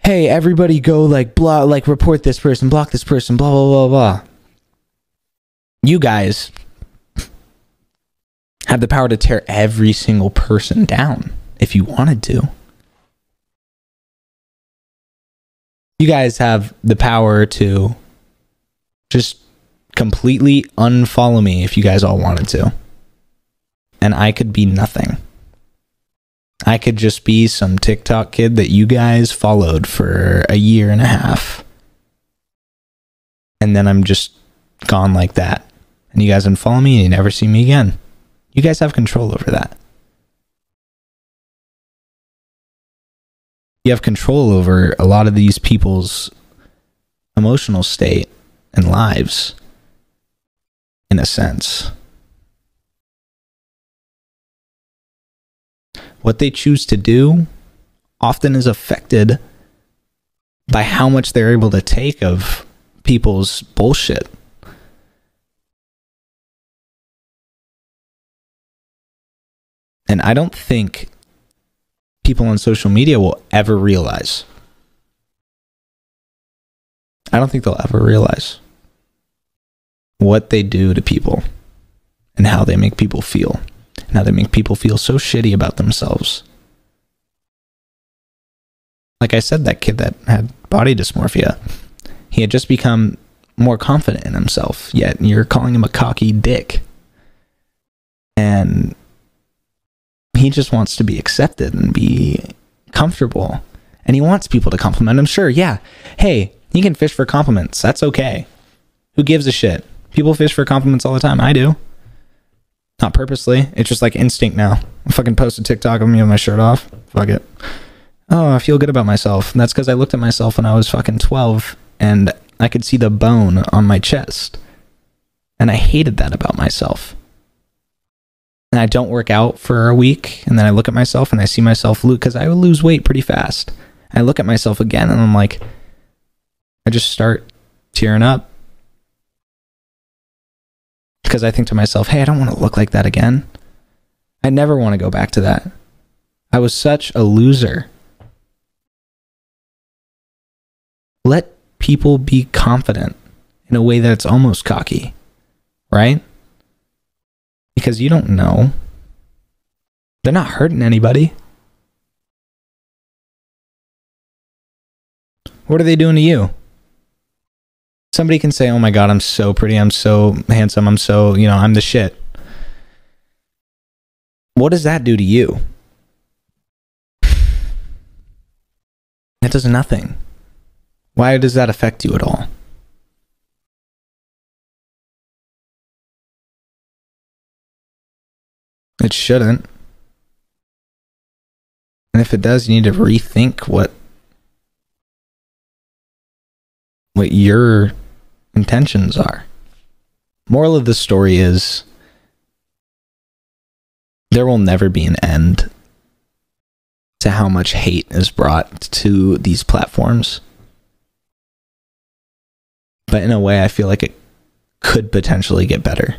hey, everybody go like blah, like report this person, block this person, blah, blah, blah, blah. You guys have the power to tear every single person down if you wanted to. You guys have the power to just completely unfollow me if you guys all wanted to. And I could be nothing. I could just be some TikTok kid that you guys followed for a year and a half. And then I'm just gone like that. And you guys unfollow me and you never see me again. You guys have control over that. You have control over a lot of these people's emotional state and lives, in a sense. What they choose to do often is affected by how much they're able to take of people's bullshit. And I don't think people on social media will ever realize. I don't think they'll ever realize what they do to people and how they make people feel. And how they make people feel so shitty about themselves. Like I said, that kid that had body dysmorphia, he had just become more confident in himself, yet you're calling him a cocky dick. And he just wants to be accepted and be comfortable. And he wants people to compliment him. Sure, yeah. Hey, he can fish for compliments. That's okay. Who gives a shit? People fish for compliments all the time. I do. Not purposely. It's just like instinct now. I fucking post a TikTok of me with my shirt off. Fuck it. Oh, I feel good about myself. And that's because I looked at myself when I was fucking 12 and I could see the bone on my chest. And I hated that about myself. And I don't work out for a week, and then I look at myself and I see myself lose, because I will lose weight pretty fast. I look at myself again and I'm like, I just start tearing up. Because I think to myself, hey, I don't want to look like that again. I never want to go back to that. I was such a loser. Let people be confident in a way that's almost cocky, right? Because you don't know. They're not hurting anybody. What are they doing to you? Somebody can say, oh my God, I'm so pretty, I'm so handsome, I'm so, I'm the shit. What does that do to you? That does nothing. Why does that affect you at all? It shouldn't. And if it does, you need to rethink what your intentions are. Moral of the story is there will never be an end to how much hate is brought to these platforms. But in a way, I feel like it could potentially get better.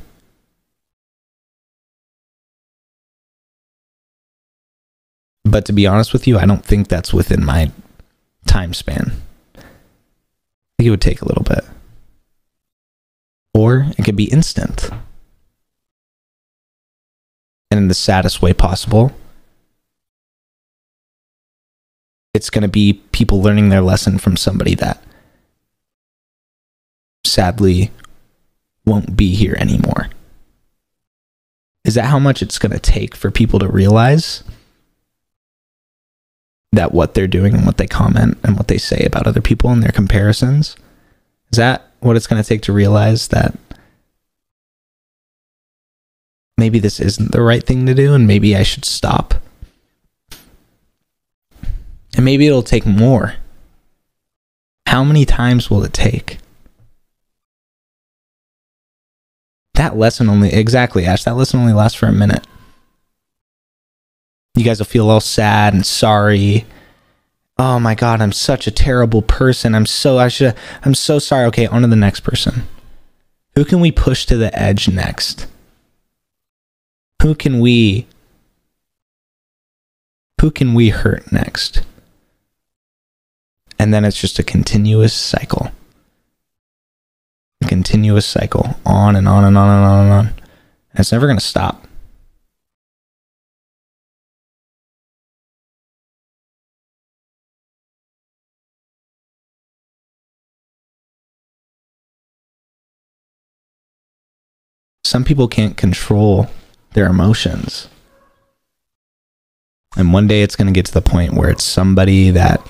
But to be honest with you, I don't think that's within my time span. I think it would take a little bit. Or it could be instant. And in the saddest way possible, it's going to be people learning their lesson from somebody that sadly won't be here anymore. Is that how much it's going to take for people to realize that what they're doing and what they comment and what they say about other people and their comparisons, is that what it's going to take to realize that maybe this isn't the right thing to do and maybe I should stop? And maybe it'll take more. How many times will it take? That lesson only, exactly, Ash, that lesson only lasts for a minute. You guys will feel all sad and sorry. Oh my God, I'm such a terrible person. I'm so sorry. Okay, on to the next person. Who can we push to the edge next? Who can we hurt next? And then it's just a continuous cycle. A continuous cycle. On and on and on and on and on. And it's never going to stop. Some people can't control their emotions. And one day it's going to get to the point where it's somebody that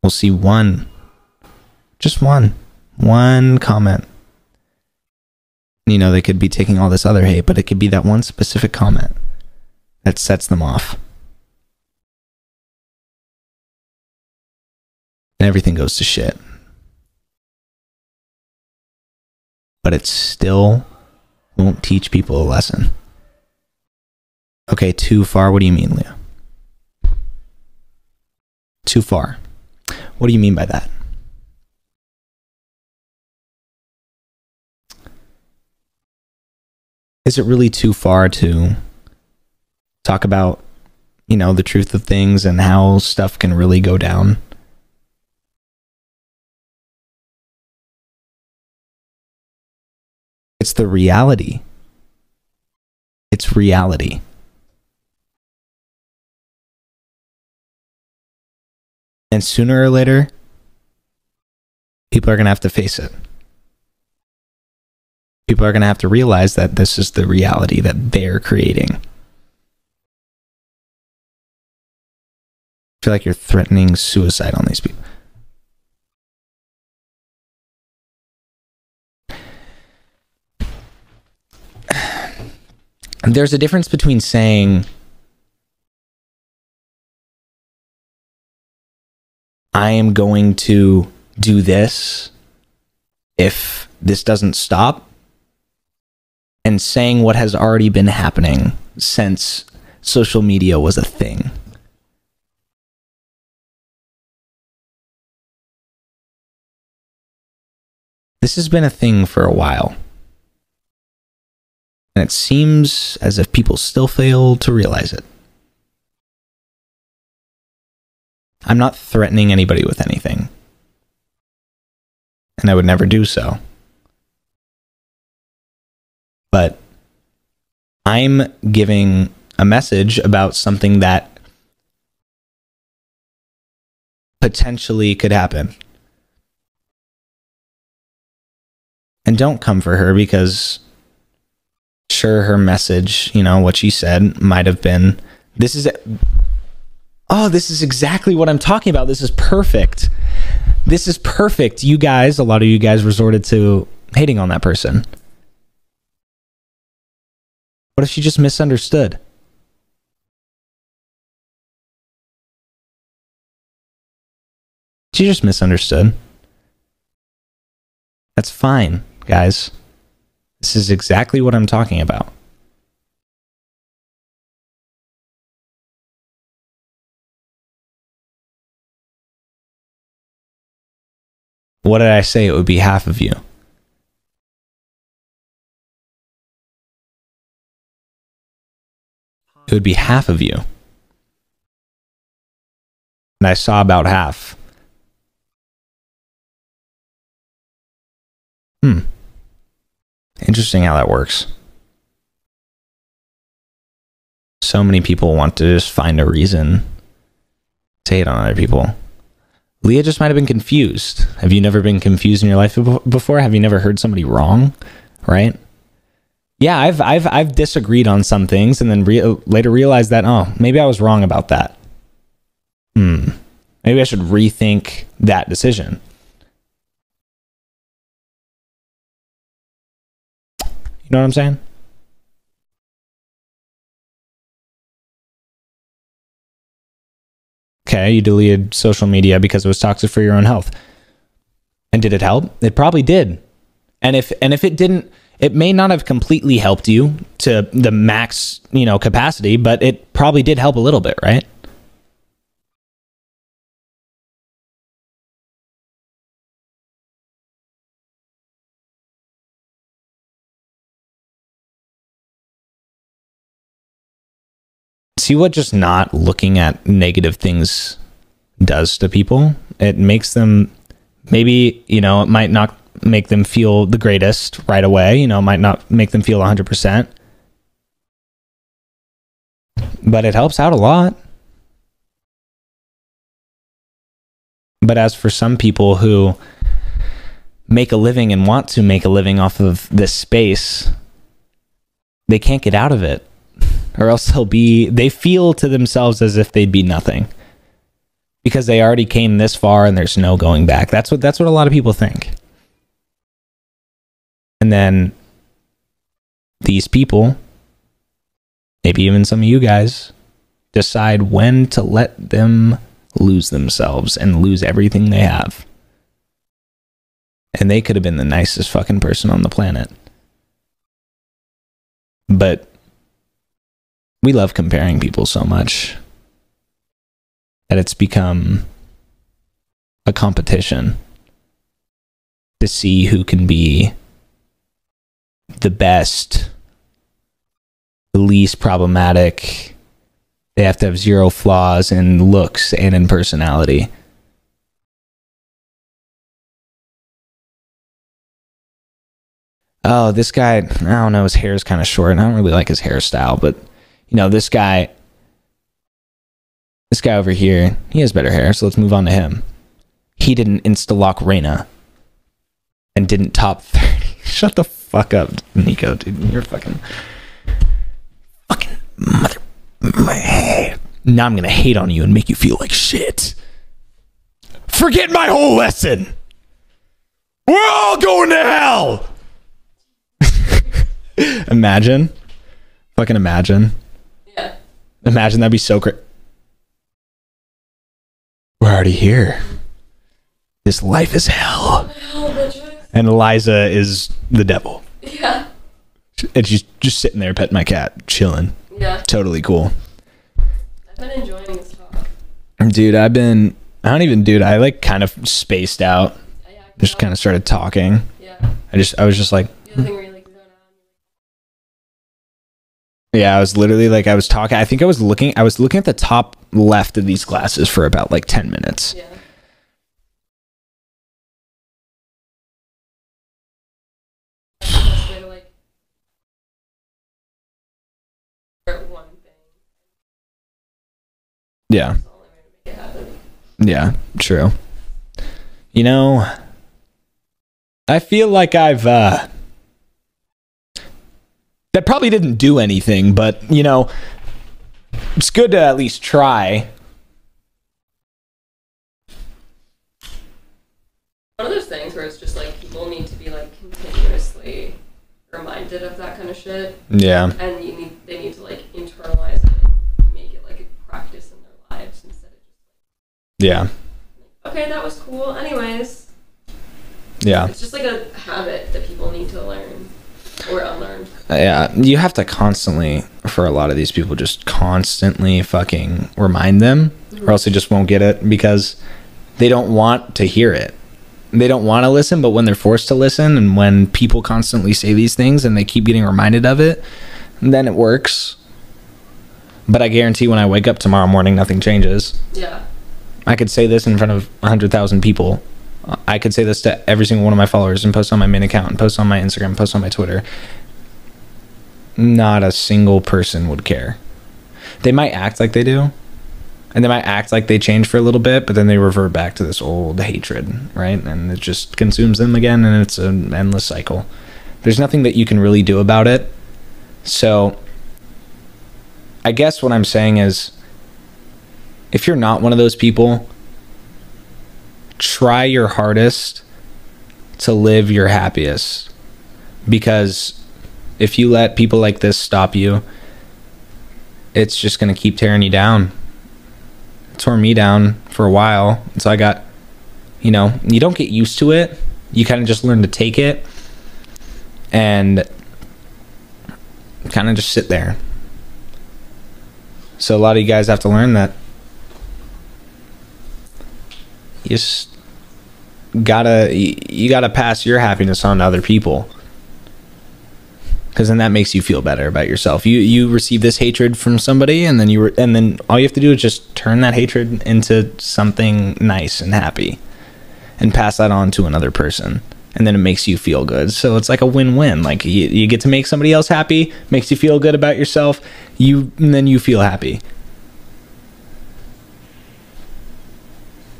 will see just one comment. You know, they could be taking all this other hate, but it could be that one specific comment that sets them off. And everything goes to shit. But it still won't teach people a lesson. Okay, too far. What do you mean, Leah? Too far. What do you mean by that? Is it really too far to talk about, you know, the truth of things and how stuff can really go down? It's the reality. It's reality. And sooner or later, people are going to have to face it. People are going to have to realize that this is the reality that they're creating. I feel like you're threatening suicide on these people. There's a difference between saying, I am going to do this if this doesn't stop, and saying what has already been happening since social media was a thing. This has been a thing for a while. And it seems as if people still fail to realize it. I'm not threatening anybody with anything. And I would never do so. But I'm giving a message about something that potentially could happen. And don't come for her, because sure, her message, you know, what she said might have been, this is exactly what I'm talking about. This is perfect. This is perfect. You guys, a lot of you guys resorted to hating on that person. What if she just misunderstood? She just misunderstood. That's fine, guys. This is exactly what I'm talking about. What did I say? It would be half of you. It would be half of you. And I saw about half. Interesting how that works. So many people want to just find a reason to hate on other people. Leah just might have been confused. Have you never been confused in your life before? Have you never heard somebody wrong? Right? Yeah, I've disagreed on some things and then later realized that, oh, maybe I was wrong about that. Maybe I should rethink that decision. You know what I'm saying? Okay, you deleted social media because it was toxic for your own health. And did it help? It probably did. And if it didn't, it may not have completely helped you to the max, capacity, but it probably did help a little bit, right? See what just not looking at negative things does to people. It makes them, maybe, you know, it might not make them feel the greatest right away, you know, might not make them feel 100%, but it helps out a lot. But as for some people who make a living and want to make a living off of this space, they can't get out of it, or else they feel to themselves as if they'd be nothing because they already came this far and there's no going back. That's what a lot of people think. And then these people, maybe even some of you guys, decide when to let them lose themselves and lose everything they have. And they could have been the nicest fucking person on the planet. But we love comparing people so much that it's become a competition to see who can be the best, the least problematic. They have to have zero flaws in looks and in personality. Oh, this guy, I don't know, his hair is kind of short, and I don't really like his hairstyle, but, you know, this guy over here, he has better hair, so let's move on to him. He didn't insta-lock Reina and didn't top 30. Shut the fuck up, Nico, dude. You're fucking mother. Now I'm gonna hate on you and make you feel like shit. Forget my whole lesson. We're all going to hell. Imagine. Fucking imagine. Yeah. Imagine, that'd be so great. We're already here. This life is hell. And Liza is the devil. Yeah. And she's just sitting there petting my cat, chilling. Yeah. Totally cool. I've been enjoying this talk. Dude, I like kind of spaced out. Yeah, Just kind of started talking. Yeah. I was just like, The other thing where you're like zone out. yeah, I was literally like, I was talking. I think I was looking at the top left of these glasses for about like 10 minutes. Yeah. That's the best way to like start one thing. Yeah. That's the only way to make it happen. Yeah, true. You know, I feel like that probably didn't do anything, but, you know, it's good to at least try. One of those things where it's just like people need to be like continuously reminded of that kind of shit. Yeah. And they need to like internalize it and make it like a practice in their lives instead of just Yeah. like, okay, that was cool. Anyways. Yeah. It's just like a habit that people need to learn or unlearn. Yeah, you have to constantly, for a lot of these people, just constantly fucking remind them, or else they just won't get it because they don't want to hear it. They don't want to listen, but when they're forced to listen and when people constantly say these things and they keep getting reminded of it, then it works. But I guarantee when I wake up tomorrow morning, nothing changes. Yeah. I could say this in front of 100,000 people. I could say this to every single one of my followers and post on my main account and post on my Instagram, post on my Twitter. Not a single person would care. They might act like they do, and they might act like they change for a little bit, but then they revert back to this old hatred, right? And it just consumes them again, and it's an endless cycle. There's nothing that you can really do about it. So I guess what I'm saying is, if you're not one of those people, try your hardest to live your happiest, because if you let people like this stop you, it's just going to keep tearing you down. It tore me down for a while. So I got, you know, you don't get used to it. You kind of just learn to take it and kind of just sit there. So a lot of you guys have to learn that you just you gotta pass your happiness on to other people, because then that makes you feel better about yourself. You receive this hatred from somebody, and then all you have to do is just turn that hatred into something nice and happy, and pass that on to another person, and then it makes you feel good. So it's like a win-win. Like you get to make somebody else happy, makes you feel good about yourself, and then you feel happy.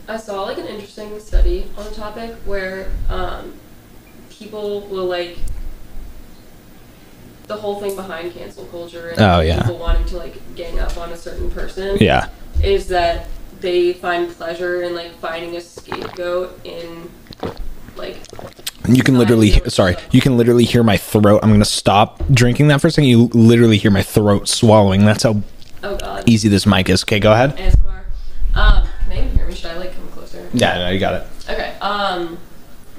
I saw like an interesting study on the topic where people will like the whole thing behind cancel culture and people wanting to like gang up on a certain person is that they find pleasure in like finding a scapegoat in like you can literally hear my throat. I'm gonna stop drinking that for a second. You literally hear my throat swallowing. That's how easy this mic is. Okay, go ahead. ASMR. Can they even hear me? Should I like come closer? Yeah, no, you got it. Okay.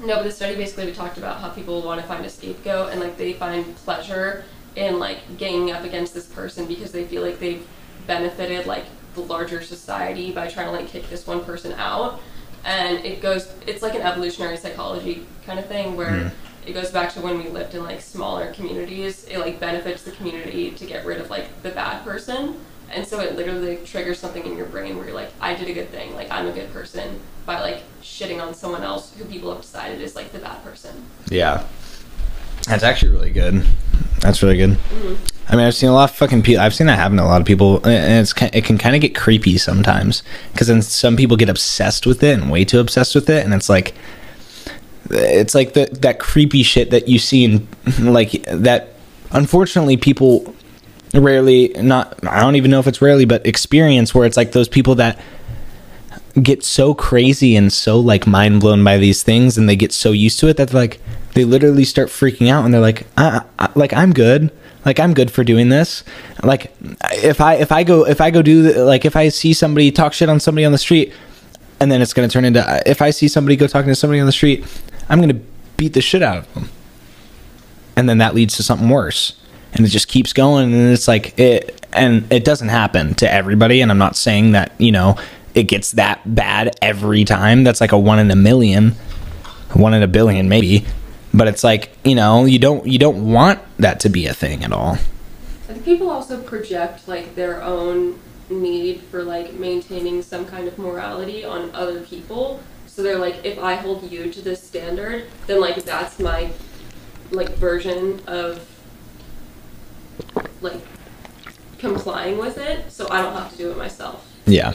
No, but the study basically talked about how people want to find a scapegoat and like they find pleasure in like ganging up against this person because they feel like they've benefited like the larger society by trying to like kick this one person out. And it's like an evolutionary psychology kind of thing where it goes back to when we lived in like smaller communities. It like benefits the community to get rid of like the bad person. And so it literally triggers something in your brain where you're like, I did a good thing, like I'm a good person by like shitting on someone else who people have decided is like the bad person. Yeah. That's actually really good. That's really good. I mean, I've seen a lot of fucking people. I've seen that happen to a lot of people, and it can kind of get creepy sometimes because then some people get obsessed with it and way too obsessed with it, and it's like that creepy shit that you see in like that. Unfortunately, people rarely, not, I don't even know if it's rarely, but experience where it's like those people that get so crazy and so like mind blown by these things, and they get so used to it that like they literally start freaking out, and they're like, I'm good. Like I'm good for doing this. Like if I go do like if I see somebody talk shit on somebody on the street, and then it's gonna turn into if I see somebody go talking to somebody on the street, I'm gonna beat the shit out of them, and then that leads to something worse, and it just keeps going, and it's like it doesn't happen to everybody, and I'm not saying that it gets that bad every time. That's like a 1 in a million, 1 in a billion maybe. But it's like, you don't want that to be a thing at all. I think people also project like their own need for like maintaining some kind of morality on other people. So they're like, if I hold you to this standard, then like that's my like version of like complying with it, so I don't have to do it myself. Yeah.